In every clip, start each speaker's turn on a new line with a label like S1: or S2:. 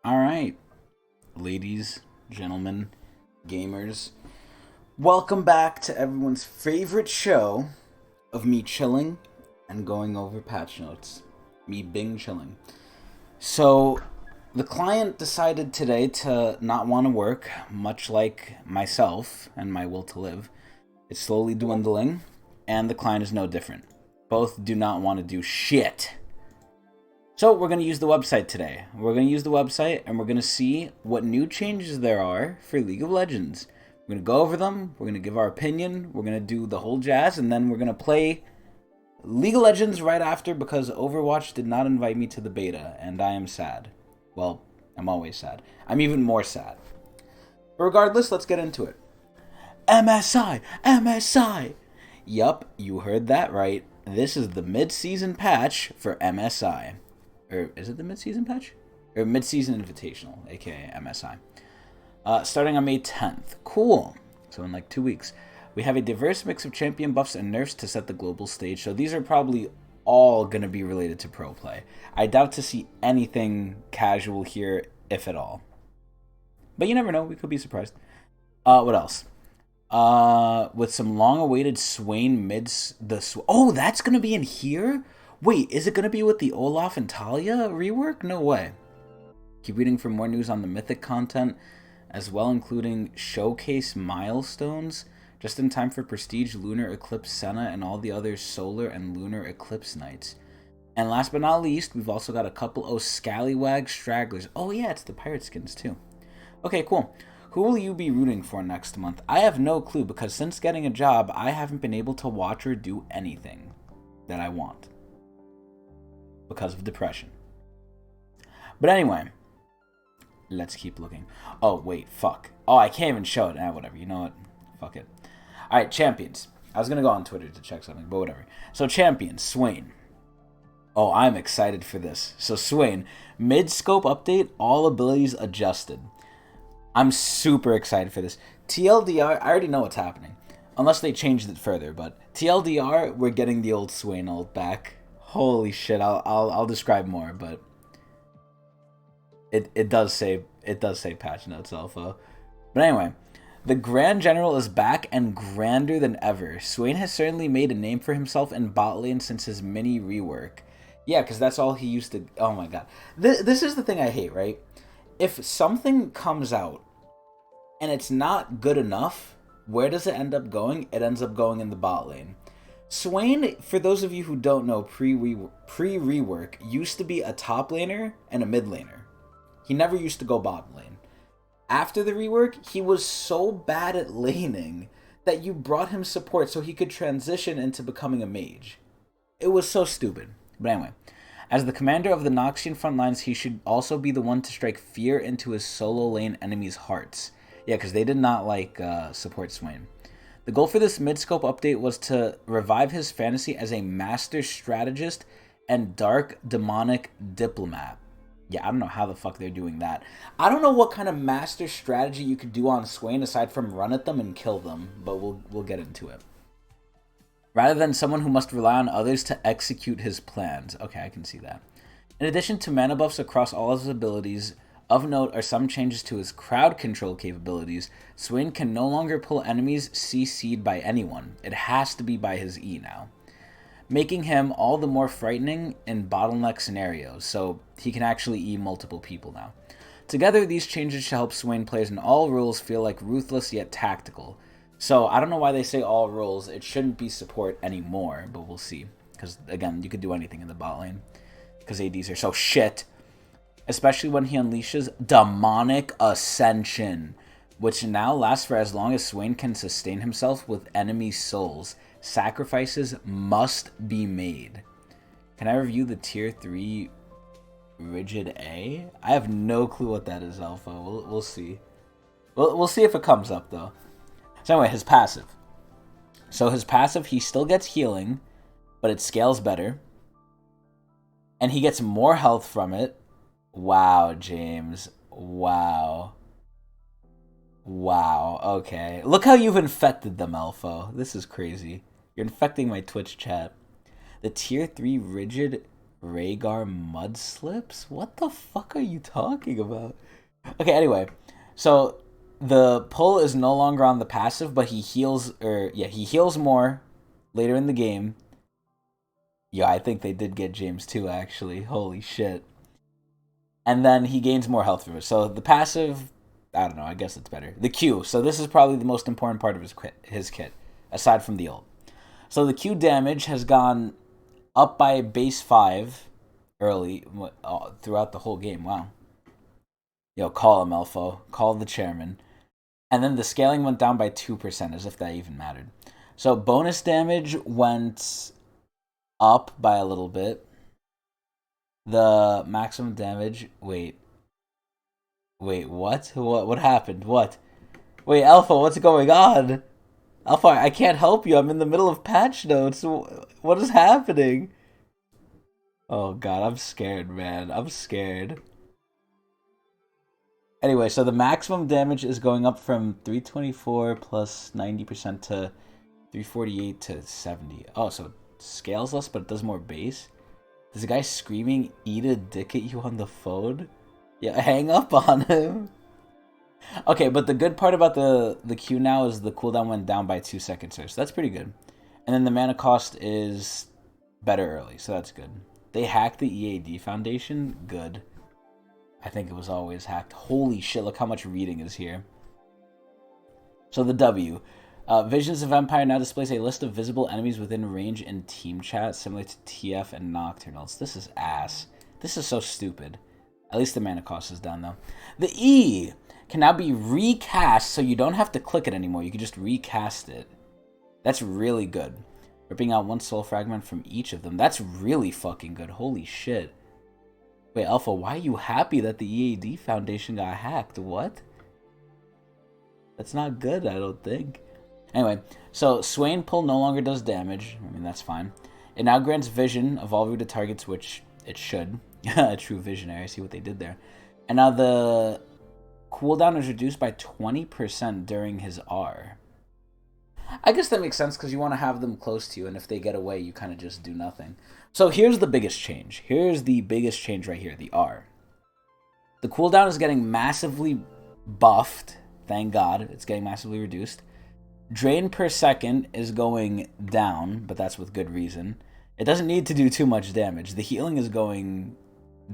S1: All right, ladies, gentlemen, gamers, welcome back to everyone's favorite show of me chilling and going over patch notes. Me Bing chilling. So, the client decided today to not want to work, much like myself and my will to live. It's slowly dwindling, and the client is no different. Both do not want to do shit. So we're going to use the website today. We're going to use the website and we're going to see what new changes there are for League of Legends. We're going to go over them. We're going to give our opinion. We're going to do the whole jazz. And then we're going to play League of Legends right after because Overwatch did not invite me to the beta. And I am sad. Well, I'm always sad. I'm even more sad. But regardless, let's get into it. MSI! MSI! Yup, you heard that right. This is the mid-season patch for MSI. Or is it the mid-season patch? Or mid-season invitational, aka MSI. Starting on May 10th. Cool. So in like 2 weeks. We have a diverse mix of champion buffs and nerfs to set the global stage. So these are probably all going to be related to pro play. I doubt to see anything casual here, if at all. But you never know. We could be surprised. What else? With some long-awaited Swain mids. Oh, that's going to be in here? Wait, is it going to be with the Olaf and Talia rework? No way. Keep reading for more news on the Mythic content, as well including showcase milestones, just in time for Prestige, Lunar, Eclipse, Senna, and all the other Solar and Lunar Eclipse nights. And last but not least, we've also got a couple of scallywag stragglers. Oh yeah, it's the pirate skins too. Okay, cool. Who will you be rooting for next month? I have no clue because since getting a job, I haven't been able to watch or do anything that I want. Because of depression. But anyway, let's keep looking. Oh, wait, fuck. Oh, I can't even show it. Whatever. You know what? Fuck it. Alright, champions. I was going to go on Twitter to check something, but whatever. So, champions, Swain. Oh, I'm excited for this. So, Swain, mid-scope update, all abilities adjusted. I'm super excited for this. TLDR, I already know what's happening. Unless they changed it further, but TLDR, we're getting the old Swain ult back. Holy shit, I'll describe more, but it does say patch notes alpha. But anyway, the Grand General is back and grander than ever. Swain has certainly made a name for himself in bot lane since his mini rework. Yeah, because that's all he used to. Oh my god, this is the thing I hate, right? If something comes out and it's not good enough, where does it end up going? It ends up going in the bot lane. Swain, for those of you who don't know, pre-rework, used to be a top laner and a mid laner. He never used to go bottom lane. After the rework, he was so bad at laning that you brought him support so he could transition into becoming a mage. It was so stupid. But anyway, as the commander of the Noxian front lines, he should also be the one to strike fear into his solo lane enemies' hearts. Yeah, because they did not like support Swain. The goal for this mid-scope update was to revive his fantasy as a master strategist and dark demonic diplomat. Yeah, I don't know how the fuck they're doing that. I don't know what kind of master strategy you could do on Swain aside from run at them and kill them, but we'll get into it. Rather than someone who must rely on others to execute his plans. Okay, I can see that. In addition to mana buffs across all his abilities, of note are some changes to his crowd control capabilities. Swain can no longer pull enemies CC'd by anyone. It has to be by his E now, making him all the more frightening in bottleneck scenarios, so he can actually E multiple people now. Together, these changes should help Swain players in all roles feel like ruthless yet tactical. So, I don't know why they say all roles. It shouldn't be support anymore, but we'll see. Because, again, you could do anything in the bot lane. Because ADs are so shit. Especially when he unleashes Demonic Ascension, which now lasts for as long as Swain can sustain himself with enemy souls. Sacrifices must be made. Can I review the tier 3 Rigid A? I have no clue what that is, Alpha. We'll see. We'll see if it comes up, though. So anyway, his passive. So his passive, he still gets healing, but it scales better. And he gets more health from it. Wow, James. Wow. Wow, okay. Look how you've infected them, Elfo. This is crazy. You're infecting my Twitch chat. The tier 3 rigid Rhaegar Mudslips? What the fuck are you talking about? Okay, anyway. So, the pull is no longer on the passive, but he heals, he heals more later in the game. Yeah, I think they did get James too, actually. Holy shit. And then he gains more health from it. So the passive, I don't know, I guess it's better. The Q. So this is probably the most important part of his kit, aside from the ult. So the Q damage has gone up by base 5 early throughout the whole game. Wow. Yo, call him, Elfo. Call the chairman. And then the scaling went down by 2%, as if that even mattered. So bonus damage went up by a little bit. The maximum damage... Wait, what? What happened? What? Wait, Alpha, what's going on? Alpha, I can't help you. I'm in the middle of patch notes. What is happening? Oh, God, I'm scared, man. I'm scared. Anyway, so the maximum damage is going up from 324 plus 90% to 348 to 70. Oh, so it scales less, but it does more base? There's a guy screaming, eat a dick at you on the phone? Yeah, hang up on him. Okay, but the good part about the Q now is the cooldown went down by 2 seconds, so that's pretty good. And then the mana cost is better early, so that's good. They hacked the EAD foundation? Good. I think it was always hacked. Holy shit, look how much reading is here. So the W. Visions of Empire now displays a list of visible enemies within range in team chat, similar to TF and Nocturnals. This is ass. This is so stupid. At least the mana cost is down, though. The E can now be recast, so you don't have to click it anymore. You can just recast it. That's really good. Ripping out 1 soul fragment from each of them. That's really fucking good. Holy shit. Wait, Alpha, why are you happy that the EAD Foundation got hacked? What? That's not good, I don't think. Anyway, so Swain pull no longer does damage. I mean, that's fine. It now grants vision of all rooted targets, which it should. A true visionary, I see what they did there. And now the cooldown is reduced by 20% during his R. I guess that makes sense because you want to have them close to you, and if they get away, you kind of just do nothing. So here's the biggest change. Here's the biggest change right here, the R. The cooldown is getting massively buffed. Thank God, it's getting massively reduced. Drain per second is going down, but that's with good reason. It doesn't need to do too much damage. The healing is going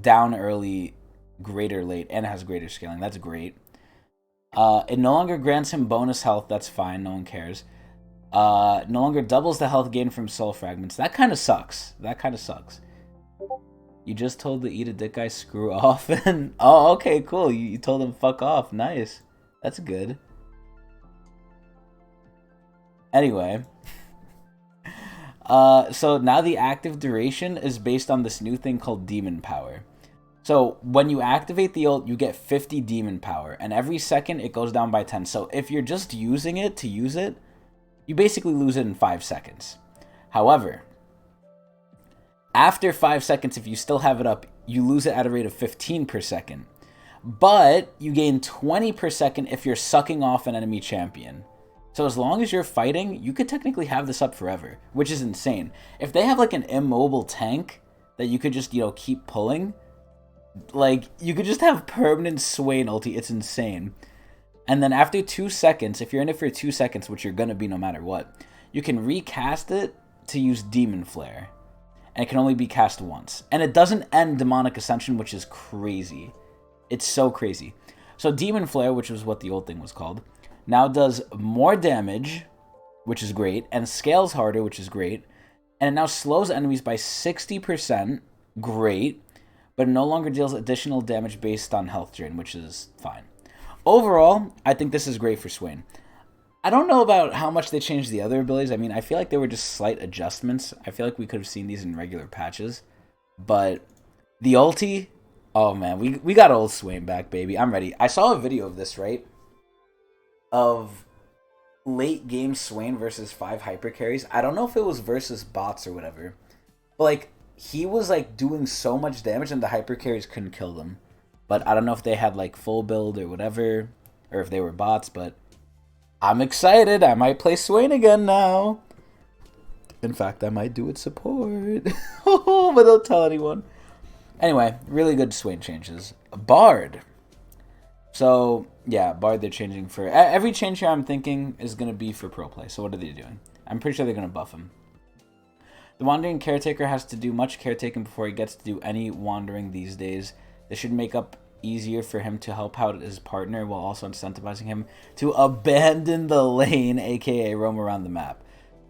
S1: down early, greater late, and has greater scaling. That's great. It no longer grants him bonus health. That's fine. No one cares. No longer doubles the health gain from soul fragments. That kind of sucks. That kind of sucks. You just told the eat a dick guy screw off, and oh, okay, cool. You told him fuck off. Nice. That's good. Anyway, so now the active duration is based on this new thing called Demon Power. So when you activate the ult, you get 50 Demon Power, and every second it goes down by 10. So if you're just using it to use it, you basically lose it in 5 seconds. However, after 5 seconds, if you still have it up, you lose it at a rate of 15 per second. But you gain 20 per second if you're sucking off an enemy champion. So as long as you're fighting, you could technically have this up forever, which is insane. If they have like an immobile tank that you could just, keep pulling, like you could just have permanent Swain ulti. It's insane. And then after 2 seconds, if you're in it for 2 seconds, which you're going to be no matter what, you can recast it to use Demon Flare. And it can only be cast once. And it doesn't end Demonic Ascension, which is crazy. It's so crazy. So Demon Flare, which was what the old thing was called, now does more damage, which is great, and scales harder, which is great. And it now slows enemies by 60%, great, but it no longer deals additional damage based on health drain, which is fine. Overall, I think this is great for Swain. I don't know about how much they changed the other abilities. I mean, I feel like they were just slight adjustments. I feel like we could have seen these in regular patches. But the ulti, oh man, we got old Swain back, baby. I'm ready. I saw a video of this, right? Of late game Swain versus 5 hyper carries. I don't know if it was versus bots or whatever. But like, he was like doing so much damage and the hyper carries couldn't kill them. But I don't know if they had like full build or whatever, or if they were bots, but I'm excited. I might play Swain again now. In fact, I might do it support. But don't tell anyone. Anyway, really good Swain changes. Bard. So, yeah, Bard they're changing for... Every change here I'm thinking is going to be for pro play. So what are they doing? I'm pretty sure they're going to buff him. The Wandering Caretaker has to do much caretaking before he gets to do any wandering these days. This should make up easier for him to help out his partner while also incentivizing him to abandon the lane, aka roam around the map.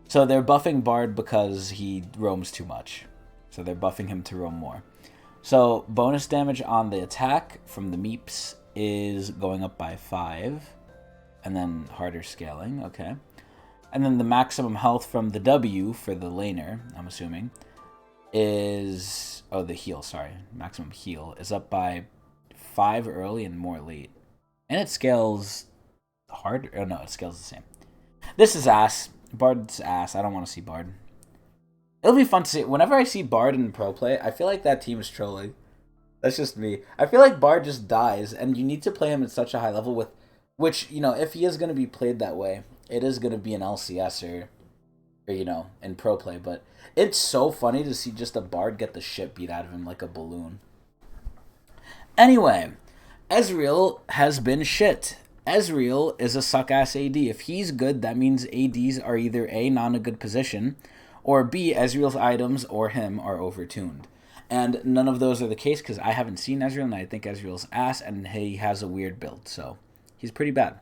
S1: So they're buffing Bard because he roams too much. So they're buffing him to roam more. So bonus damage on the attack from the Meeps is going up by 5. And then harder scaling, okay. And then the maximum health from the W for the laner, I'm assuming, is... Oh, the heal, sorry. Maximum heal is up by 5 early and more late. And it scales harder. Oh, no, it scales the same. This is ass. Bard's ass. I don't want to see Bard. It'll be fun to see. Whenever I see Bard in pro play, I feel like that team is trolling. That's just me. I feel like Bard just dies, and you need to play him at such a high level with... Which, you know, if he is going to be played that way, it is going to be an LCS or, you know, in pro play. But it's so funny to see just a Bard get the shit beat out of him like a balloon. Anyway, Ezreal has been shit. Ezreal is a suck-ass AD. If he's good, that means ADs are either A, not in a good position, or B, Ezreal's items or him are overtuned. And none of those are the case because I haven't seen Ezreal, and I think Ezreal's ass, and he has a weird build, so he's pretty bad.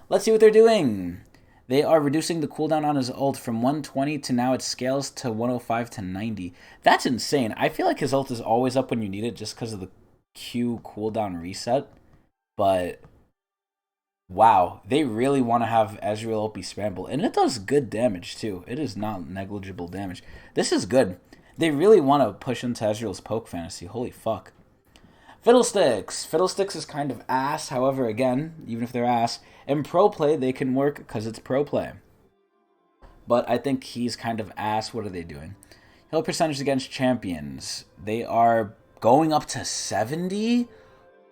S1: Let's see what they're doing. They are reducing the cooldown on his ult from 120 to now it scales to 105 to 90. That's insane. I feel like his ult is always up when you need it just because of the Q cooldown reset. But, wow. They really want to have Ezreal ult be spammable. And it does good damage, too. It is not negligible damage. This is good. They really want to push into Ezreal's poke fantasy. Holy fuck. Fiddlesticks. Fiddlesticks is kind of ass. However, again, even if they're ass, in pro play, they can work because it's pro play. But I think he's kind of ass. What are they doing? Heal percentage against champions. They are going up to 70?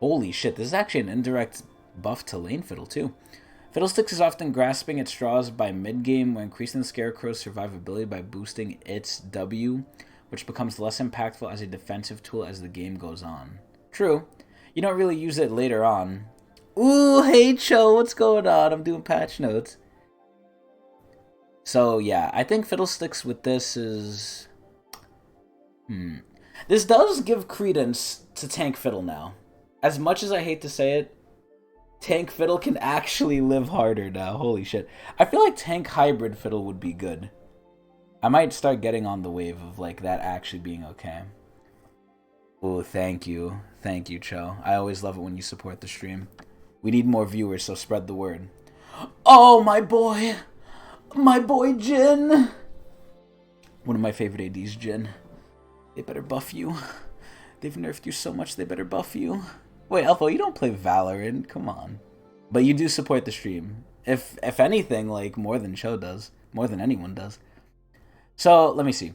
S1: Holy shit. This is actually an indirect buff to lane fiddle, too. Fiddlesticks is often grasping at straws by mid-game when increasing the Scarecrow's survivability by boosting its W, which becomes less impactful as a defensive tool as the game goes on. True. You don't really use it later on. Ooh, hey, Cho, what's going on? I'm doing patch notes. So, yeah, I think Fiddlesticks with this is... This does give credence to Tank Fiddle now. As much as I hate to say it, Tank Fiddle can actually live harder now. Holy shit. I feel like Tank Hybrid Fiddle would be good. I might start getting on the wave of, like, that actually being okay. Oh, thank you. Thank you, Cho. I always love it when you support the stream. We need more viewers, so spread the word. Oh, my boy! My boy, Jin! One of my favorite ADs, Jin. They better buff you. They've nerfed you so much, they better buff you. Wait, Alpha, you don't play Valorant. Come on. But you do support the stream. If anything, like, more than Cho does. More than anyone does. So, let me see.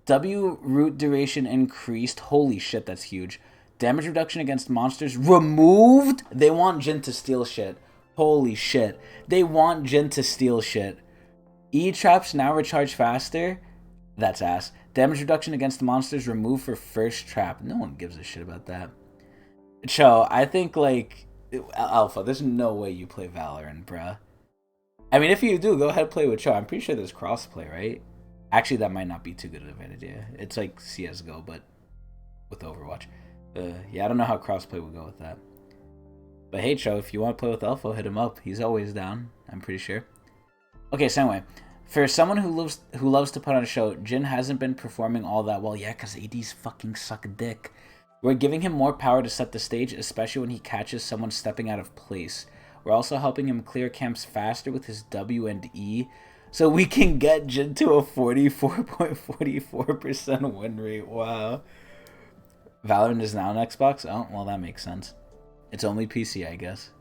S1: W root duration increased. Holy shit, that's huge. Damage reduction against monsters removed? They want Jin to steal shit. Holy shit. They want Jin to steal shit. E-traps now recharge faster? That's ass. Damage reduction against monsters removed for first trap. No one gives a shit about that. Cho, I think, like... Alpha, there's no way you play Valorant, bruh. I mean, if you do, go ahead and play with Cho. I'm pretty sure there's crossplay, right? Actually, that might not be too good of an idea. It's like CSGO, but with Overwatch. Yeah, I don't know how crossplay would go with that. But hey, Cho, if you want to play with Alpha, hit him up. He's always down, I'm pretty sure. Okay, so anyway, for someone who loves to put on a show, Jin hasn't been performing all that well. Yeah, because ADs fucking suck dick. We're giving him more power to set the stage, especially when he catches someone stepping out of place. We're also helping him clear camps faster with his W and E, so we can get Jin to a 44.44% win rate. Wow. Valorant is now on Xbox? Oh, well, that makes sense. It's only PC, I guess.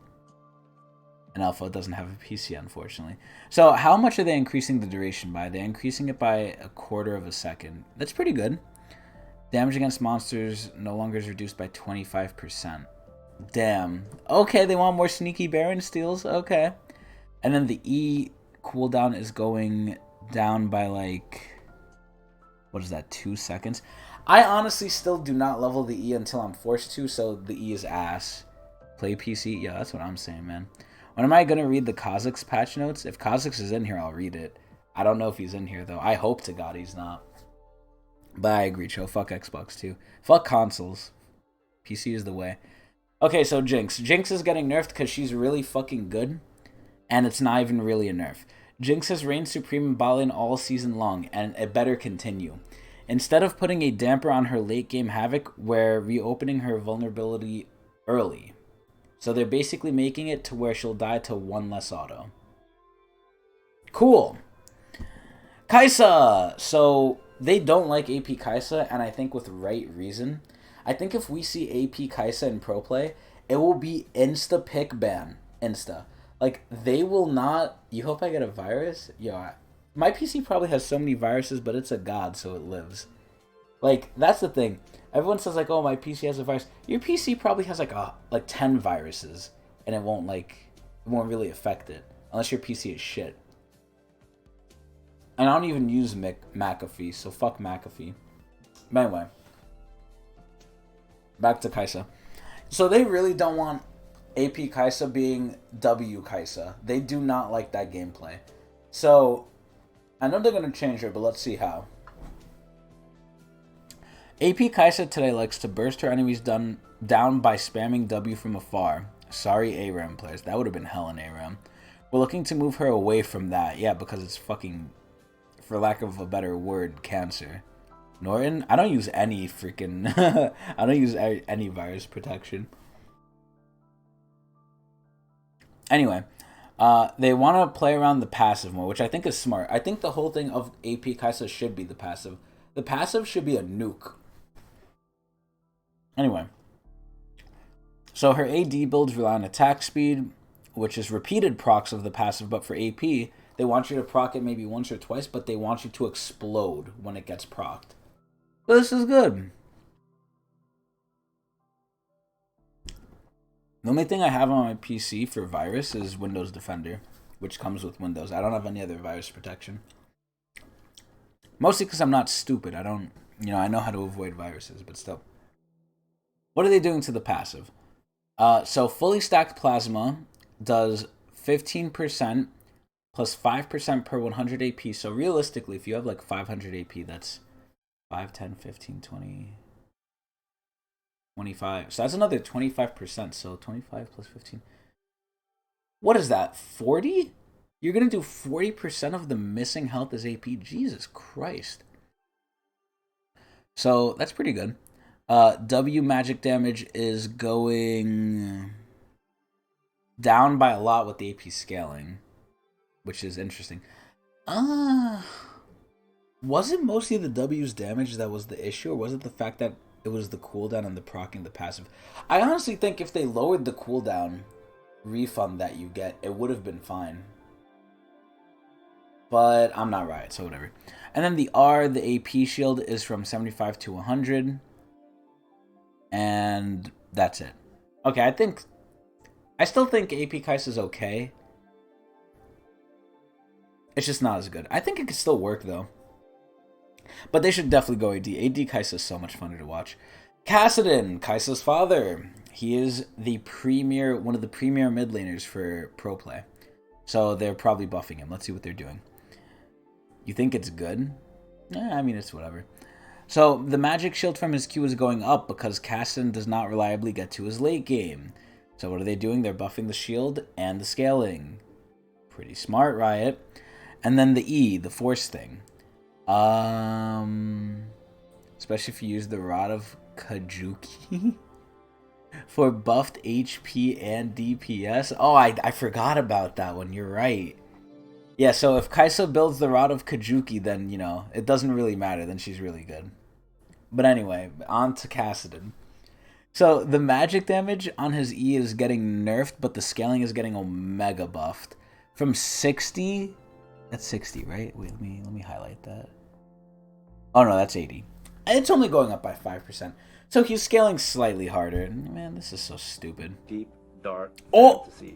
S1: And Alpha doesn't have a PC, unfortunately. So how much are they increasing the duration by? They're increasing it by 1/4 of a second. That's pretty good. Damage against monsters no longer is reduced by 25%. Damn. Okay, they want more sneaky Baron steals. Okay. And then the E cooldown is going down by like What is that, 2 seconds? I honestly still do not level the E until I'm forced to, so the E is ass. Play PC? Yeah, that's what I'm saying, man. When am I going to read the Kha'zix patch notes? If Kha'zix is in here, I'll read it. I don't know if he's in here, though. I hope to God he's not. But I agree, Cho. Fuck Xbox, too. Fuck consoles. PC is the way. Okay, so Jinx. Jinx is getting nerfed because she's really fucking good. And it's not even really a nerf. Jinx has reigned supreme in bot lane all season long, and it better continue. Instead of putting a damper on her late game Havoc, we're reopening her vulnerability early. So they're basically making it to where she'll die to 1 less auto. Cool. Kaiser! So they don't like AP Kaiser, and I think with right reason. I think if we see AP Kaiser in pro play, it will be insta pick ban. Insta. Like, they will not... You hope I get a virus? Yo, my PC probably has so many viruses, but it's a god, so it lives. Like, that's the thing. Everyone says, like, oh, my PC has a virus. Your PC probably has, like 10 viruses, and it won't really affect it. Unless your PC is shit. And I don't even use McAfee, so fuck McAfee. But anyway. Back to Kaiser. So they really don't want AP Kaiser being W Kaiser. They do not like that gameplay. So, I know they're going to change it, but let's see how. AP Kaiser today likes to burst her enemies down by spamming W from afar. Sorry, ARAM players. That would have been hell in ARAM. We're looking to move her away from that. Yeah, because it's fucking, for lack of a better word, cancer. Norton? I don't use any freaking... I don't use any virus protection. Anyway, they want to play around the passive more, which I think is smart. I think the whole thing of AP Kaiser should be the passive. The passive should be a nuke. Anyway. So her AD builds rely on attack speed, which is repeated procs of the passive, but for AP, they want you to proc it maybe once or twice, but they want you to explode when it gets procced. So this is good. The only thing I have on my PC for virus is Windows Defender, which comes with Windows. I don't have any other virus protection. Mostly because I'm not stupid. I don't, I know how to avoid viruses, but still. What are they doing to the passive? So fully stacked plasma does 15% plus 5% per 100 AP. So realistically, if you have like 500 AP, that's 5, 10, 15, 20... 25. So that's another 25%. So 25 plus 15. What is that? 40? You're going to do 40% of the missing health as AP? Jesus Christ. So that's pretty good. W magic damage is going down by a lot with the AP scaling, which is interesting. Was it mostly the W's damage that was the issue, or was it the fact that it was the cooldown and the proccing the passive? I honestly think if they lowered the cooldown refund that you get, it would have been fine. But I'm not right, so whatever. And then the R, the AP shield, is from 75 to 100. And that's it. Okay, I still think AP Kaiser is okay. It's just not as good. I think it could still work, though. But they should definitely go AD. AD Kaiser is so much funner to watch. Kassadin, Kaiser's father. He is one of the premier mid laners for pro play. So they're probably buffing him. Let's see what they're doing. You think it's good? I mean, it's whatever. So the magic shield from his Q is going up because Kassadin does not reliably get to his late game. So what are they doing? They're buffing the shield and the scaling. Pretty smart, Riot. And then the E, the force thing. Especially if you use the Rod of Kajuki for buffed HP and DPS. Oh, I forgot about that one. You're right. Yeah, so if Kaiser builds the Rod of Kajuki, then, it doesn't really matter. Then she's really good. But anyway, on to Kassadin. So the magic damage on his E is getting nerfed, but the scaling is getting omega buffed. From 60... That's 60, right? Wait, let me highlight that. Oh no, that's 80. It's only going up by 5%. So he's scaling slightly harder. Man, this is so stupid.
S2: Deep Dark Fantasies.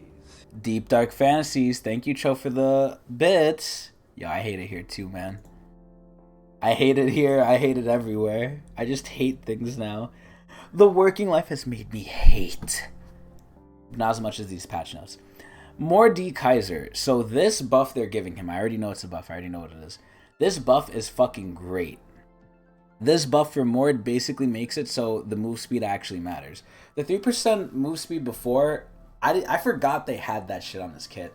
S1: Deep Dark Fantasies. Thank you, Cho, for the bits. Yeah, I hate it here too, man. I hate it here. I hate it everywhere. I just hate things now. The working life has made me hate. Not as much as these patch notes. More D Kaiser. So this buff they're giving him, I already know it's a buff. I already know what it is. This buff is fucking great. This buff for Mord basically makes it so the move speed actually matters. The 3% move speed before, I forgot they had that shit on this kit.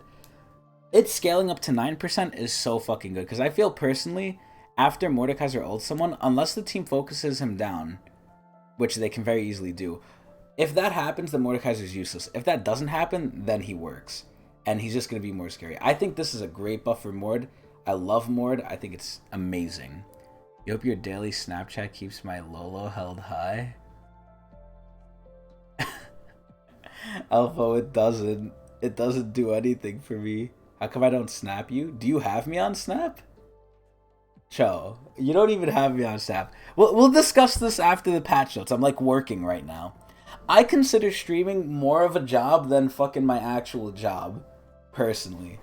S1: It's scaling up to 9% is so fucking good. Because I feel personally, after Mordekaiser ults someone, unless the team focuses him down, which they can very easily do, if that happens, then Mordekaiser's useless. If that doesn't happen, then he works. And he's just going to be more scary. I think this is a great buff for Mord. I love Mord. I think it's amazing. You hope your daily Snapchat keeps my Lolo held high? Alpha, it doesn't. It doesn't do anything for me. How come I don't snap you? Do you have me on Snap? Cho, you don't even have me on Snap. We'll discuss this after the patch notes. I'm like working right now. I consider streaming more of a job than fucking my actual job, personally.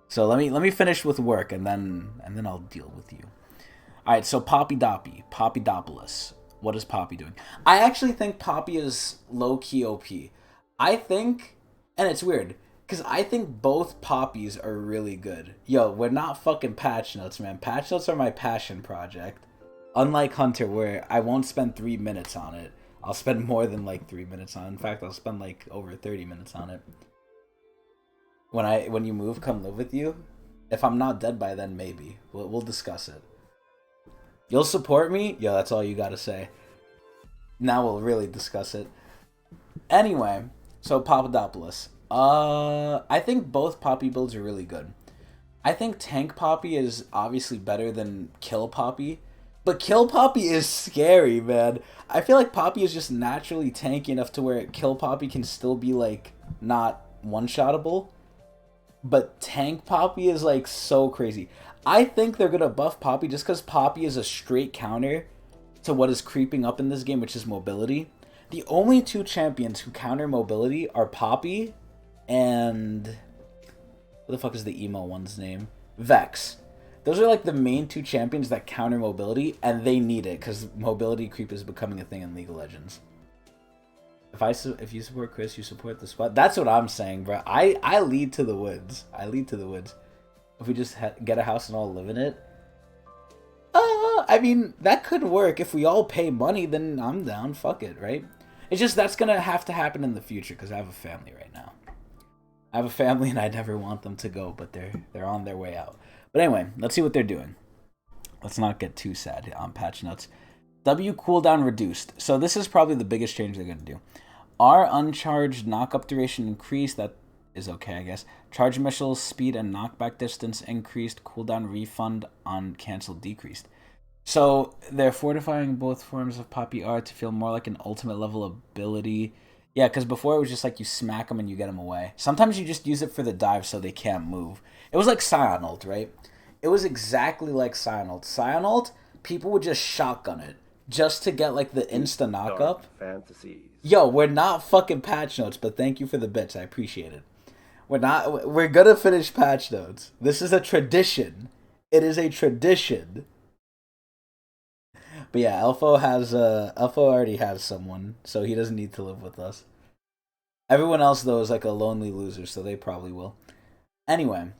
S1: So let me finish with work and then I'll deal with you. All right, so Poppy Doppy, Poppydopolis. What is Poppy doing? I actually think Poppy is low-key OP. I think, and it's weird, because I think both Poppies are really good. Yo, we're not fucking patch notes, man. Patch notes are my passion project. Unlike Hunter, where I won't spend 3 minutes on it. I'll spend more than like 3 minutes on it. In fact, I'll spend like over 30 minutes on it. When you move, come live with you. If I'm not dead by then, maybe. We'll discuss it. You'll support me? Yo, that's all you gotta say. Now we'll really discuss it. Anyway, so Papadopoulos. I think both Poppy builds are really good. I think Tank Poppy is obviously better than Kill Poppy. But Kill Poppy is scary, man. I feel like Poppy is just naturally tanky enough to where Kill Poppy can still be, like, not one-shottable. But Tank Poppy is, like, so crazy. I think they're going to buff Poppy just because Poppy is a straight counter to what is creeping up in this game, which is mobility. The only two champions who counter mobility are Poppy and... what the fuck is the emo one's name? Vex. Those are like the main two champions that counter mobility, and they need it because mobility creep is becoming a thing in League of Legends. If you support Chris, you support the spot. That's what I'm saying, bro. I lead to the woods. I lead to the woods. If we just get a house and all live in it. I mean, that could work. If we all pay money, then I'm down. Fuck it, right? It's just that's going to have to happen in the future because I have a family right now. I have a family and I never want them to go, but they're on their way out. But anyway, let's see what they're doing. Let's not get too sad on patch notes. W cooldown reduced. So this is probably the biggest change they're going to do. R uncharged knock-up duration increased. That is okay, I guess. Charge missiles speed and knockback distance increased. Cooldown refund on cancel decreased. So they're fortifying both forms of Poppy R to feel more like an ultimate level ability. Yeah, because before it was just like you smack them and you get them away. Sometimes you just use it for the dive so they can't move. It was like Scion ult, right? It was exactly like Scion ult. Scion ult, people would just shotgun it just to get like the insta knock-up. Yo, we're not fucking patch notes, but thank you for the bits. I appreciate it. We're gonna finish patch notes. This is a tradition. It is a tradition. But yeah, Elfo already has someone, so he doesn't need to live with us. Everyone else, though, is like a lonely loser, so they probably will. Anyway.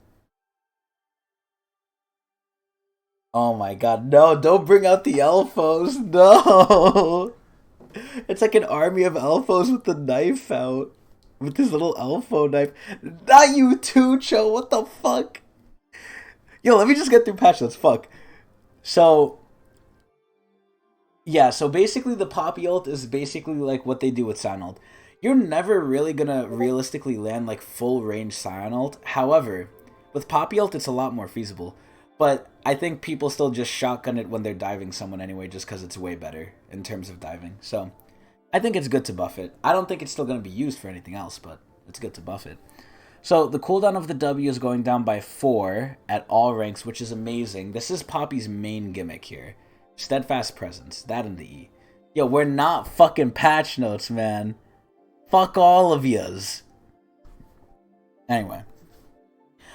S1: Oh my god, no, don't bring out the Elfos, no! It's like an army of Elfos with the knife out. With this little Elfo knife. Not you too, Cho, what the fuck? Yo, let me just get through patch notes, fuck. So... yeah, so basically the Poppy ult is basically like what they do with Scion ult. You're never really gonna realistically land like full range Scion ult. However, with Poppy ult it's a lot more feasible. But I think people still just shotgun it when they're diving someone anyway just because it's way better in terms of diving. So I think it's good to buff it. I don't think it's still going to be used for anything else, but it's good to buff it. So the cooldown of the W is going down by 4 at all ranks, which is amazing. This is Poppy's main gimmick here. Steadfast presence, that and the E. Yo, we're not fucking patch notes, man. Fuck all of yous. Anyway.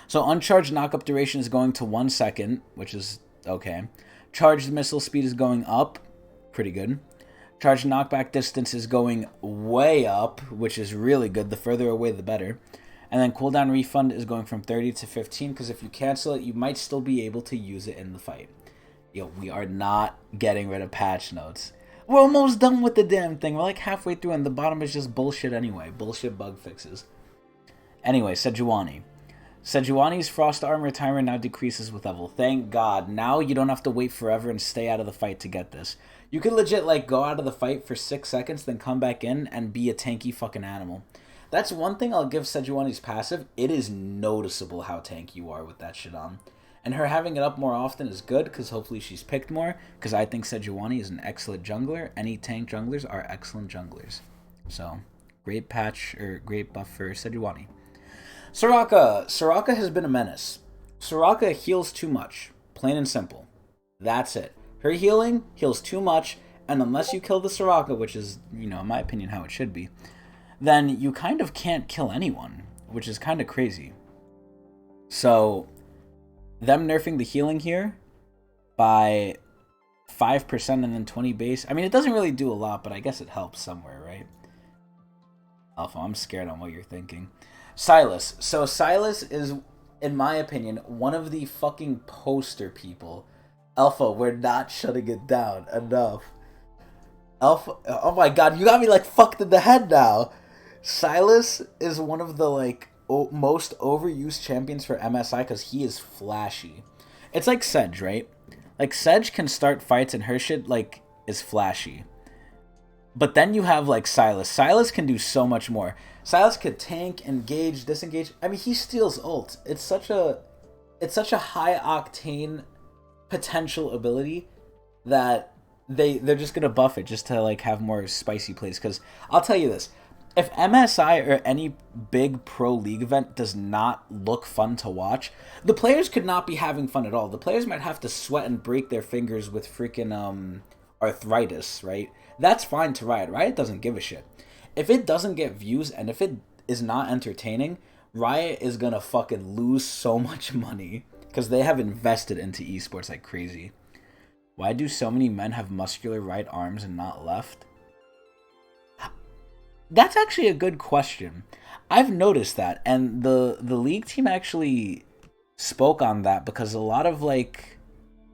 S1: So uncharged knock-up duration is going to 1 second, which is okay. Charged missile speed is going up. Pretty good. Charged knockback distance is going way up, which is really good. The further away, the better. And then cooldown refund is going from 30 to 15, because if you cancel it, you might still be able to use it in the fight. Yo, we are not getting rid of patch notes. We're almost done with the damn thing. We're like halfway through, and the bottom is just bullshit anyway. Bullshit bug fixes. Anyway, Sejuani. Sejuani's frost armor timer now decreases with level. Thank God. Now you don't have to wait forever and stay out of the fight to get this. You could legit, like, go out of the fight for 6 seconds, then come back in and be a tanky fucking animal. That's one thing I'll give Sejuani's passive. It is noticeable how tanky you are with that shit on. And her having it up more often is good, because hopefully she's picked more, because I think Sejuani is an excellent jungler. Any tank junglers are excellent junglers. So, great patch, or great buff for Sejuani. Soraka. Soraka has been a menace. Soraka heals too much. Plain and simple. That's it. Her healing heals too much, and unless you kill the Soraka, which is, you know, in my opinion, how it should be, then you kind of can't kill anyone, which is kind of crazy. So, them nerfing the healing here by 5% and then 20 base. I mean, it doesn't really do a lot, but I guess it helps somewhere, right? Alpha, I'm scared on what you're thinking. Silas. So Silas is, in my opinion, one of the fucking poster people. Alpha, we're not shutting it down enough. Alpha, oh my god, you got me like fucked in the head now. Silas is one of the like most overused champions for MSI because he is flashy. It's like Sedge, right? Like Sedge can start fights and her shit like is flashy. But then you have like Silas. Silas can do so much more. Silas could tank, engage, disengage. I mean, he steals ult. It's such a high octane potential ability that they're just gonna buff it just to like have more spicy plays. Because I'll tell you this. If MSI or any big pro league event does not look fun to watch, the players could not be having fun at all. The players might have to sweat and break their fingers with freaking arthritis, right? That's fine to Riot. Riot doesn't give a shit. If it doesn't get views and if it is not entertaining, Riot is gonna fucking lose so much money because they have invested into esports like crazy. Why do so many men have muscular right arms and not left? That's actually a good question. I've noticed that, and the league team actually spoke on that because a lot of like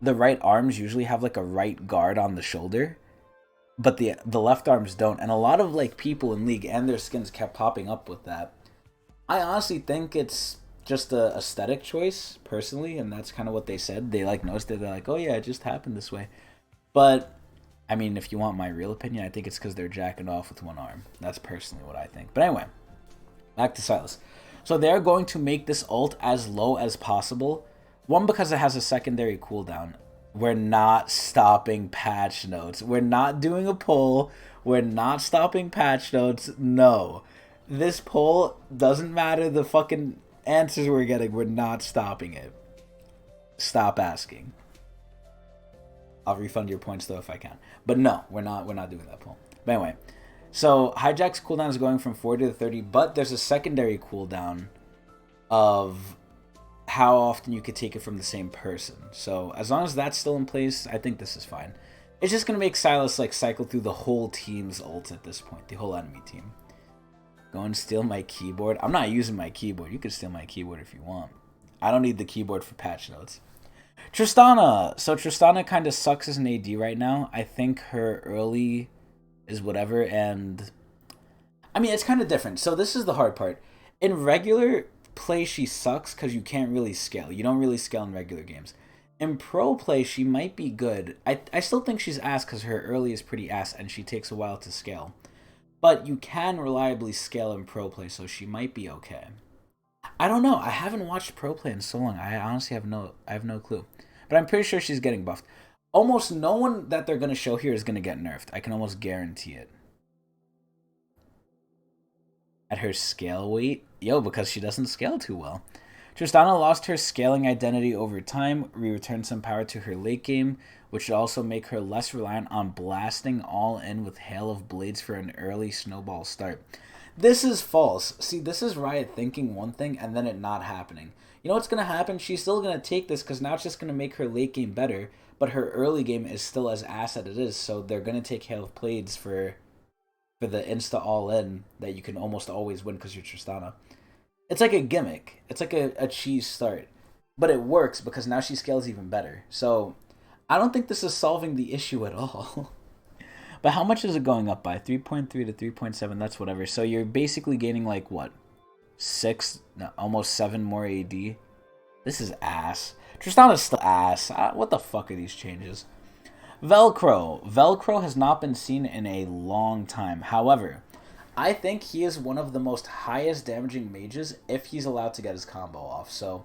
S1: the right arms usually have like a right guard on the shoulder, but the left arms don't, and a lot of like people in league and their skins kept popping up with that. I honestly think it's just a aesthetic choice personally, and that's kind of what they said. They like noticed it. They're like, oh yeah, it just happened this way. But I mean, if you want my real opinion, I think it's because they're jacking off with one arm. That's personally what I think. But anyway, back to Silas. So they're going to make this ult as low as possible. One, because it has a secondary cooldown. We're not stopping patch notes. We're not doing a poll. We're not stopping patch notes. No. This poll doesn't matter the fucking answers we're getting. We're not stopping it. Stop asking. I'll refund your points though if I can. But no, we're not doing that poll. But anyway, so Hijack's cooldown is going from 40 to 30, but there's a secondary cooldown of how often you could take it from the same person. So as long as that's still in place, I think this is fine. It's just gonna make Silas like cycle through the whole team's ult at this point, the whole enemy team. Go and steal my keyboard. I'm not using my keyboard. You can steal my keyboard if you want. I don't need the keyboard for patch notes. Tristana. So Tristana kind of sucks as an AD right now. I think her early is whatever, and I mean, it's kind of different. So this is the hard part. In regular play, she sucks because you can't really scale. You don't really scale in regular games. In pro play, she might be good. I still think she's ass because her early is pretty ass, and she takes a while to scale. But you can reliably scale in pro play, so she might be okay. I don't know. I haven't watched pro play in so long. I honestly have no clue. But I'm pretty sure she's getting buffed. Almost no one that they're going to show here is going to get nerfed. I can almost guarantee it. At her scale weight? Yo, because she doesn't scale too well. Tristana lost her scaling identity over time. Returned some power to her late game, which should also make her less reliant on blasting all in with Hail of Blades for an early snowball start. This is false. See, this is Riot thinking one thing and then it not happening. You know what's going to happen? She's still going to take this because now it's just going to make her late game better. but her early game is still as ass as it is, so they're going to take Hail of Blades for the insta all-in that you can almost always win because you're Tristana. It's like a gimmick. It's like a cheese start. But it works because now she scales even better. So I don't think this is solving the issue at all. But how much is it going up by? 3.3 to 3.7, that's whatever. So you're basically gaining like what? 6, no, almost 7 more AD. This is ass. Tristana's still ass. What the fuck are these changes? Velcro. Velcro has not been seen in a long time. However, I think he is one of the most highest damaging mages if he's allowed to get his combo off. So,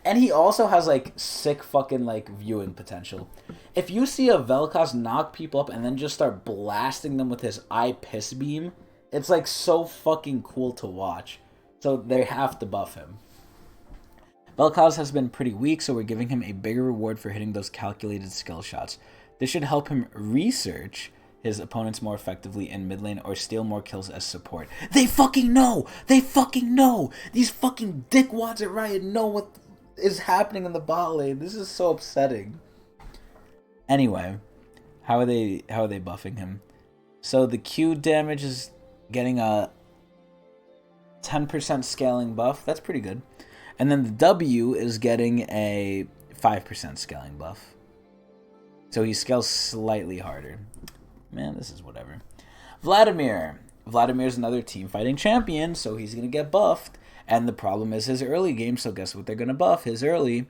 S1: and he also has like sick fucking like viewing potential. If you see a Vel'Koz knock people up and then just start blasting them with his eye piss beam, it's like so fucking cool to watch. So they have to buff him. Vel'Koz has been pretty weak, so we're giving him a bigger reward for hitting those calculated skill shots. This should help him research his opponents more effectively in mid lane or steal more kills as support. They fucking know! They fucking know! These fucking dickwads at Riot know what is happening in the bot lane. This is so upsetting. Anyway, how are they buffing him? So the Q damage is getting a 10% scaling buff. That's pretty good. And then the W is getting a 5% scaling buff. So he scales slightly harder. Man, this is whatever. Vladimir. Vladimir's another team fighting champion, so he's going to get buffed. And the problem is his early game, so guess what they're going to buff? His early.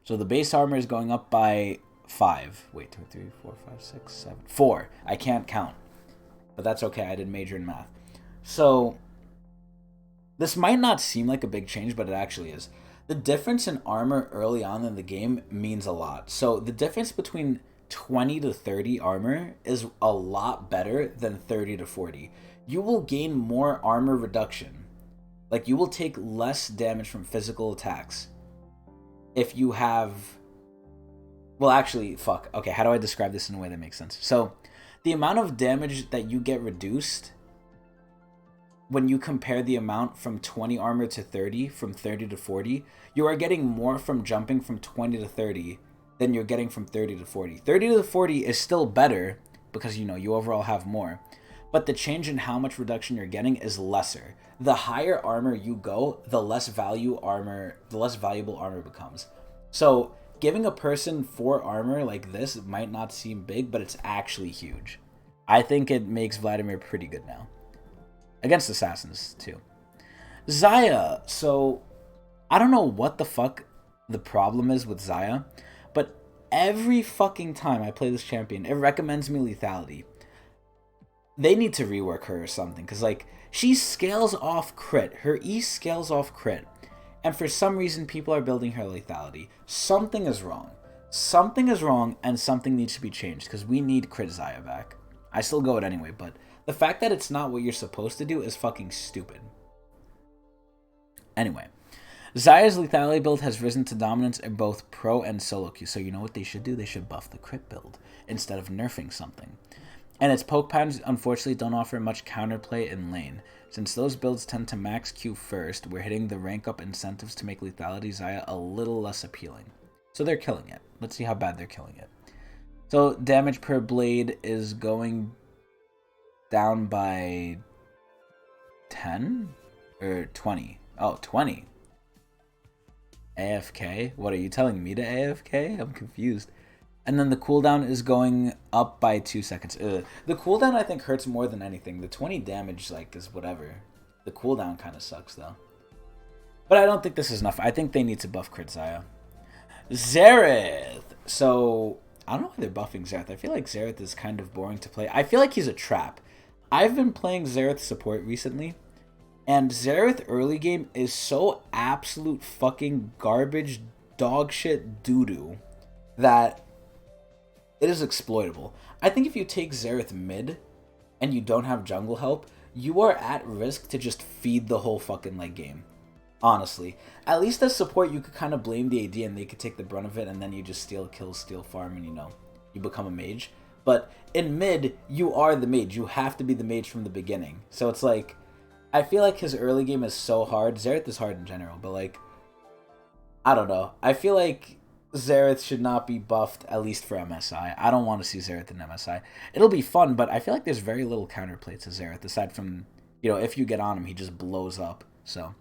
S1: So the base armor is going up by 5. Wait, 2, 3, 4, 5, 6, 7. 4. I can't count. But that's okay, I did major in math. So this might not seem like a big change, but it actually is. The difference in armor early on in the game means a lot. So the difference between 20 to 30 armor is a lot better than 30 to 40. You will gain more armor reduction. Like, you will take less damage from physical attacks if you have... Well, actually, fuck. Okay, how do I describe this in a way that makes sense? So, the amount of damage that you get reduced when you compare the amount from 20 armor to 30, from 30 to 40, you are getting more from jumping from 20 to 30 than you're getting from 30 to 40. 30 to 40 is still better because, you know, you overall have more. But the change in how much reduction you're getting is lesser. The higher armor you go, the less valuable armor becomes. So giving a person 4 armor like this might not seem big, but it's actually huge. I think it makes Vladimir pretty good now. Against assassins, too. Xayah. So, I don't know what the fuck the problem is with Xayah, but every fucking time I play this champion, it recommends me lethality. They need to rework her or something, because, like, she scales off crit. Her E scales off crit. And for some reason, people are building her lethality. Something is wrong. Something is wrong, and something needs to be changed, because we need crit Xayah back. I still go it anyway, but the fact that it's not what you're supposed to do is fucking stupid. Anyway, Xayah's lethality build has risen to dominance in both pro and solo queue, so you know what they should do? They should buff the crit build instead of nerfing something. And its poke patterns unfortunately don't offer much counterplay in lane. Since those builds tend to max Q first, we're hitting the rank up incentives to make lethality Xayah a little less appealing. So they're killing it. Let's see how bad they're killing it. So damage per blade is going down by 10 or 20. Oh, 20. AFK? What are you telling me to AFK? I'm confused. And then the cooldown is going up by 2 seconds. The cooldown I think hurts more than anything. The 20 damage like is whatever. The cooldown kind of sucks though. But I don't think this is enough. I think they need to buff crit Xayah. Xerath. So I don't know why they're buffing Xerath. I feel like Xerath is kind of boring to play. I feel like he's a trap. I've been playing Xerath support recently, and Xerath early game is so absolute fucking garbage, dog shit doo-doo that it is exploitable. I think if you take Xerath mid and you don't have jungle help, you are at risk to just feed the whole fucking like game. Honestly. At least as support, you could kind of blame the AD and they could take the brunt of it, and then you just steal kills, steal farm, and you know, you become a mage. But in mid, you are the mage. You have to be the mage from the beginning. So it's like, I feel like his early game is so hard. Xerath is hard in general, but like, I don't know. I feel like Xerath should not be buffed, at least for MSI. I don't want to see Xerath in MSI. It'll be fun, but I feel like there's very little counterplay to Xerath, aside from, if you get on him, he just blows up. So,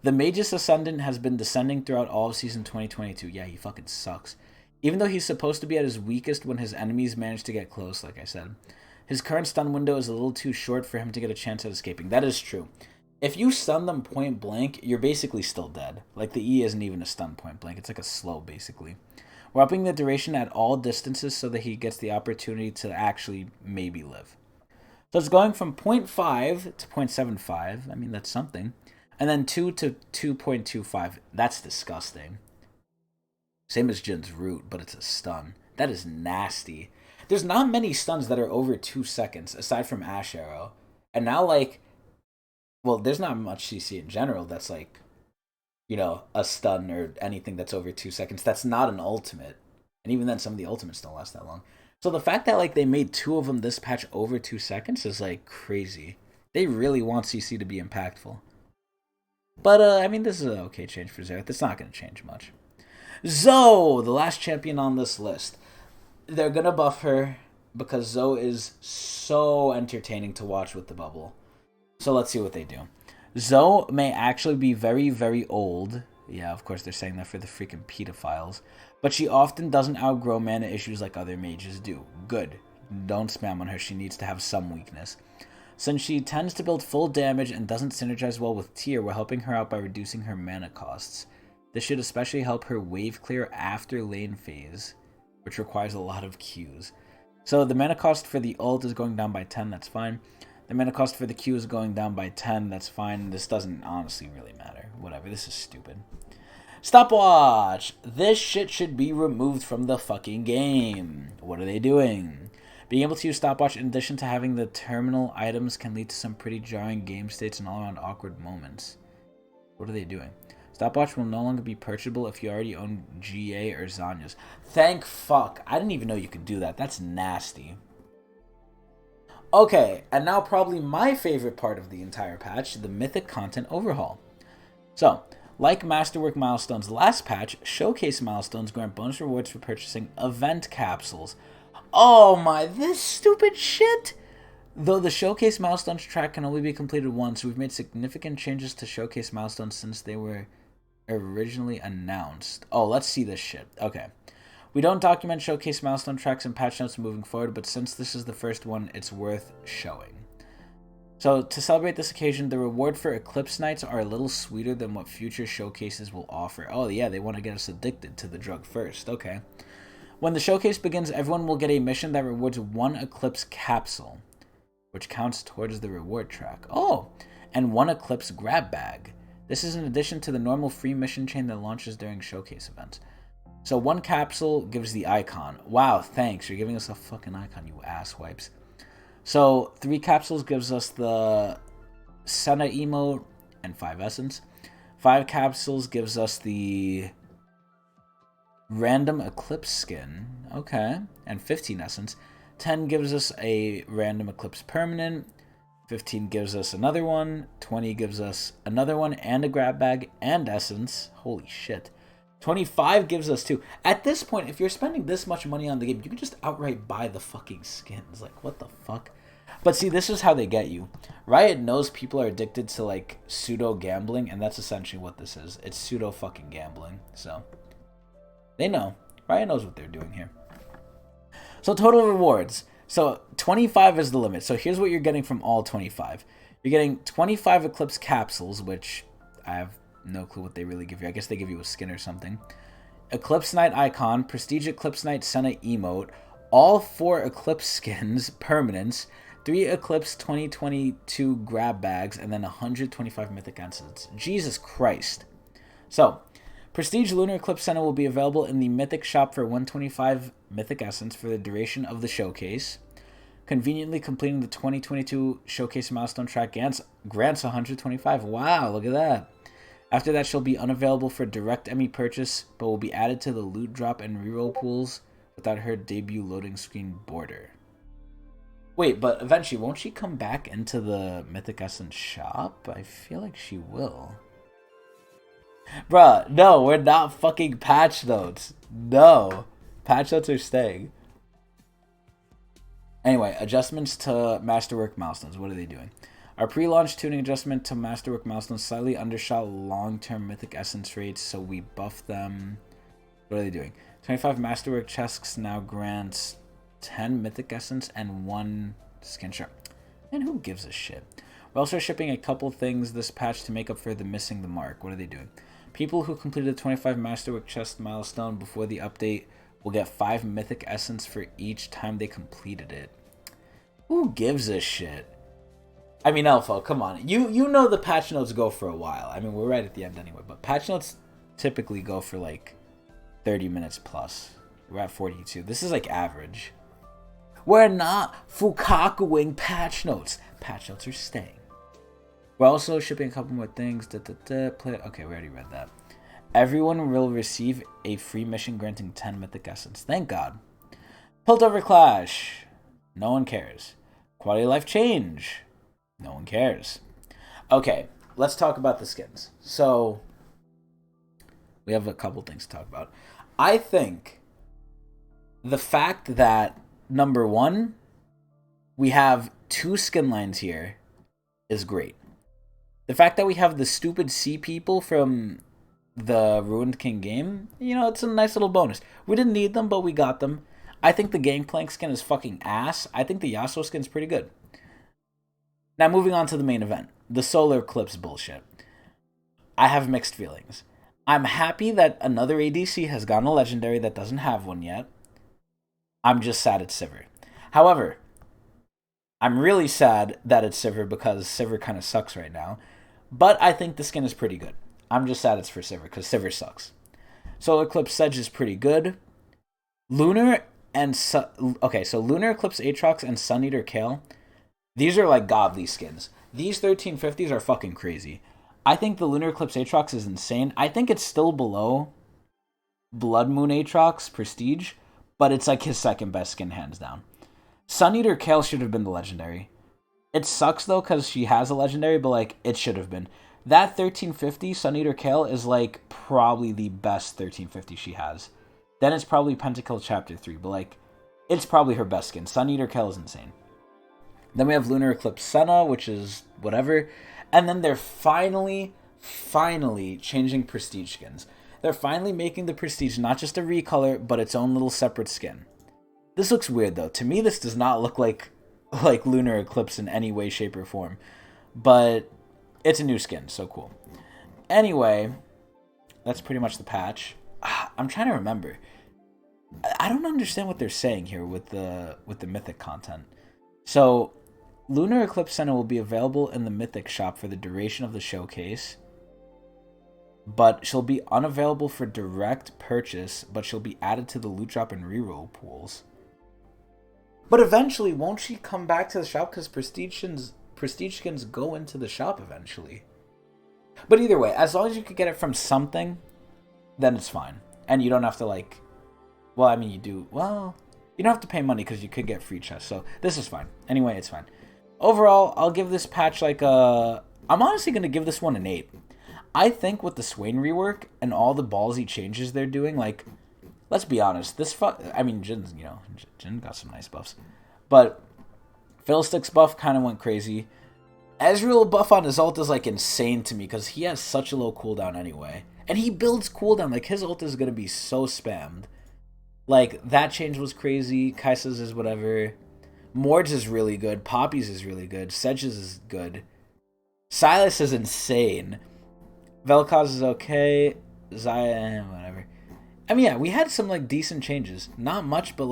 S1: the Magus Ascendant has been descending throughout all of Season 2022. Yeah, he fucking sucks. Even though he's supposed to be at his weakest when his enemies manage to get close, like I said. His current stun window is a little too short for him to get a chance at escaping. That is true. If you stun them point blank, you're basically still dead. Like, the E isn't even a stun point blank. It's like a slow, basically. We're upping the duration at all distances so that he gets the opportunity to actually maybe live. So it's going from 0.5 to 0.75. I mean, that's something. And then 2 to 2.25. That's disgusting. Same as Jin's root, but it's a stun. That is nasty. There's not many stuns that are over 2 seconds, aside from Ash Arrow. And now, like... Well, there's not much CC in general that's like, a stun or anything that's over 2 seconds. That's not an ultimate. And even then, some of the ultimates don't last that long. So the fact that, like, they made 2 of them this patch over 2 seconds is, like, crazy. They really want CC to be impactful. But, I mean, this is an okay change for Xerath. It's not going to change much. Zoe, the last champion on this list. They're going to buff her because Zoe is so entertaining to watch with the bubble. So let's see what they do. Zoe may actually be very, very old. Yeah, of course they're saying that for the freaking pedophiles. But she often doesn't outgrow mana issues like other mages do. Good. Don't spam on her. She needs to have some weakness. Since she tends to build full damage and doesn't synergize well with tier, we're helping her out by reducing her mana costs. This should especially help her wave clear after lane phase, which requires a lot of Qs. So the mana cost for the ult is going down by 10. That's fine. The mana cost for the Q is going down by 10. That's fine. This doesn't honestly really matter. Whatever. This is stupid. Stopwatch! This shit should be removed from the fucking game. What are they doing? Being able to use stopwatch in addition to having the terminal items can lead to some pretty jarring game states and all around awkward moments. What are they doing? Stopwatch will no longer be purchasable if you already own GA or Zanya's. Thank fuck. I didn't even know you could do that. That's nasty. Okay, and now probably my favorite part of the entire patch, the Mythic content overhaul. So, like Masterwork Milestones last patch, Showcase Milestones grant bonus rewards for purchasing event capsules. Oh my, this stupid shit! Though the Showcase Milestones track can only be completed once, we've made significant changes to Showcase Milestones since they were originally announced. Oh, let's see this shit. Okay. We don't document Showcase Milestone tracks and patch notes moving forward, but since this is the first one, it's worth showing. So, to celebrate this occasion, the reward for Eclipse Nights are a little sweeter than what future showcases will offer. Oh yeah, they want to get us addicted to the drug first. Okay. When the showcase begins, everyone will get a mission that rewards 1 Eclipse capsule, which counts towards the reward track. Oh, and 1 Eclipse grab bag. This is in addition to the normal free mission chain that launches during showcase events. So 1 capsule gives the icon. Wow, thanks. You're giving us a fucking icon, you asswipes. So 3 capsules gives us the Senna emote and 5 essence. 5 capsules gives us the random Eclipse skin. Okay. And 15 essence. 10 gives us a random Eclipse permanent. 15 gives us another one. 20 gives us another one and a grab bag and essence. Holy shit. 25 gives us 2. At this point, if you're spending this much money on the game, you can just outright buy the fucking skins. Like, what the fuck? But see, this is how they get you. Riot knows people are addicted to, like, pseudo-gambling, and that's essentially what this is. It's pseudo-fucking gambling. So, they know. Riot knows what they're doing here. So, total rewards. So, 25 is the limit. So, here's what you're getting from all 25. You're getting 25 Eclipse capsules, which I have no clue what they really give you. I guess they give you a skin or something. Eclipse Knight icon, Prestige Eclipse Knight Senna emote, all 4 Eclipse skins, permanents, 3 Eclipse 2022 grab bags, and then 125 Mythic essence. Jesus Christ. So, Prestige Lunar Eclipse Senna will be available in the Mythic shop for 125 Mythic essence for the duration of the showcase. Conveniently completing the 2022 showcase milestone track grants 125. Wow, look at that. After that, she'll be unavailable for direct ME purchase, but will be added to the loot drop and reroll pools without her debut loading screen border. Wait, but eventually, won't she come back into the Mythic Essence shop? I feel like she will. Bruh, no, we're not fucking patch notes. No. Patch notes are staying. Anyway, adjustments to Masterwork Milestones. What are they doing? Our pre-launch tuning adjustment to Masterwork Milestones slightly undershot long-term Mythic Essence rates, so we buffed them. What are they doing? 25 Masterwork chests now grants 10 Mythic Essence and 1 Skin Sharp. And who gives a shit? We're also shipping a couple things this patch to make up for the missing the mark. What are they doing? People who completed the 25 Masterwork chest milestone before the update will get 5 Mythic Essence for each time they completed it. Who gives a shit? I mean, Elfo, come on. You know the patch notes go for a while. I mean, we're right at the end anyway, but patch notes typically go for like 30 minutes plus. We're at 42. This is like average. We're not Fukakuing patch notes. Patch notes are staying. We're also shipping a couple more things. Okay, we already read that. Everyone will receive a free mission granting 10 Mythic Essence. Thank God. Piltover Clash. No one cares. Quality of life change. No one cares. Okay, let's talk about the skins. So, we have a couple things to talk about. I think the fact that, number one, we have 2 skin lines here is great. The fact that we have the stupid sea people from the Ruined King game, you know, it's a nice little bonus. We didn't need them, but we got them. I think the Gangplank skin is fucking ass. I think the Yasuo skin's pretty good. Now, moving on to the main event. The Solar Eclipse bullshit. I have mixed feelings. I'm happy that another ADC has gotten a legendary that doesn't have one yet. I'm just sad it's Sivir. However, I'm really sad that it's Sivir because Sivir kind of sucks right now. But I think the skin is pretty good. I'm just sad it's for Sivir because Sivir sucks. Solar Eclipse Sedge is pretty good. Lunar and... Okay, so Lunar Eclipse Aatrox and Sun Eater Kale... These are like godly skins. These 1350s are fucking crazy. I think the Lunar Eclipse Aatrox is insane. I think it's still below Blood Moon Aatrox Prestige, but it's like his second best skin, hands down. Sun Eater Kale should have been the legendary. It sucks though because she has a legendary, but like it should have been. That 1350 Sun Eater Kale is like probably the best 1350 she has. Then it's probably Untitled Chapter 3, but like it's probably her best skin. Sun Eater Kale is insane. Then we have Lunar Eclipse Senna, which is whatever. And then they're finally changing Prestige skins. They're finally making the Prestige not just a recolor, but its own little separate skin. This looks weird, though. To me, this does not look like Lunar Eclipse in any way, shape, or form. But it's a new skin, so cool. Anyway, that's pretty much the patch. I'm trying to remember. I don't understand what they're saying here with the Mythic content. So... Lunar Eclipse Senna will be available in the Mythic shop for the duration of the showcase, but she'll be unavailable for direct purchase, but she'll be added to the loot drop and reroll pools. But eventually, won't she come back to the shop because prestige skins go into the shop eventually? But either way, as long as you could get it from something, then it's fine. And you don't have to well, I mean, you do, you don't have to pay money because you could get free chests, so this is fine. Anyway, it's fine. Overall, I'll give this patch I'm honestly going to give this one an 8. I think with the Swain rework and all the ballsy changes they're doing, let's be honest, Jhin got some nice buffs. But Fiddlestick's buff kind of went crazy. Ezreal buff on his ult is insane to me because he has such a low cooldown anyway. And he builds cooldown, his ult is going to be so spammed. That change was crazy. Kaiser's is whatever. Mord's is really good. Poppy's is really good. Sedge's is good. Silas is insane. Vel'Koz is okay. Zaya, whatever. I mean, yeah, we had some decent changes. Not much, but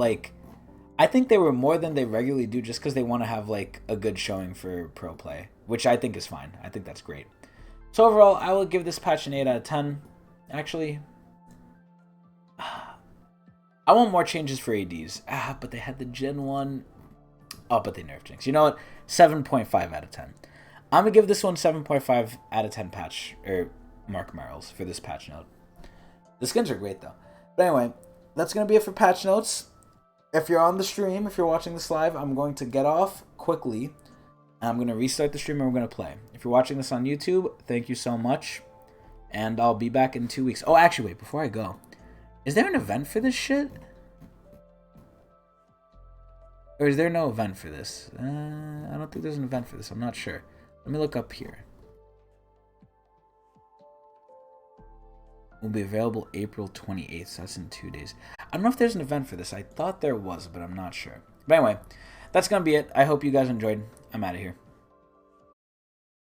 S1: I think they were more than they regularly do just because they want to have a good showing for pro play, which I think is fine. I think that's great. So overall, I will give this patch an 8 out of 10. Actually, I want more changes for ADs. But they had the Gen 1. Oh, but they nerfed Jinx. You know what? 7.5 out of 10. I'm going to give this one 7.5 out of 10 patch, or marc merrills for this patch note. The skins are great, though. But anyway, that's going to be it for patch notes. If you're on the stream, if you're watching this live, I'm going to get off quickly. And I'm going to restart the stream and we're going to play. If you're watching this on YouTube, thank you so much. And I'll be back in 2 weeks. Oh, actually, wait, before I go. Is there an event for this shit? Or is there no event for this? I don't think there's an event for this. I'm not sure. Let me look up here. Will be available April 28th. So that's in 2 days. I don't know if there's an event for this. I thought there was, but I'm not sure. But anyway, that's going to be it. I hope you guys enjoyed. I'm out of here.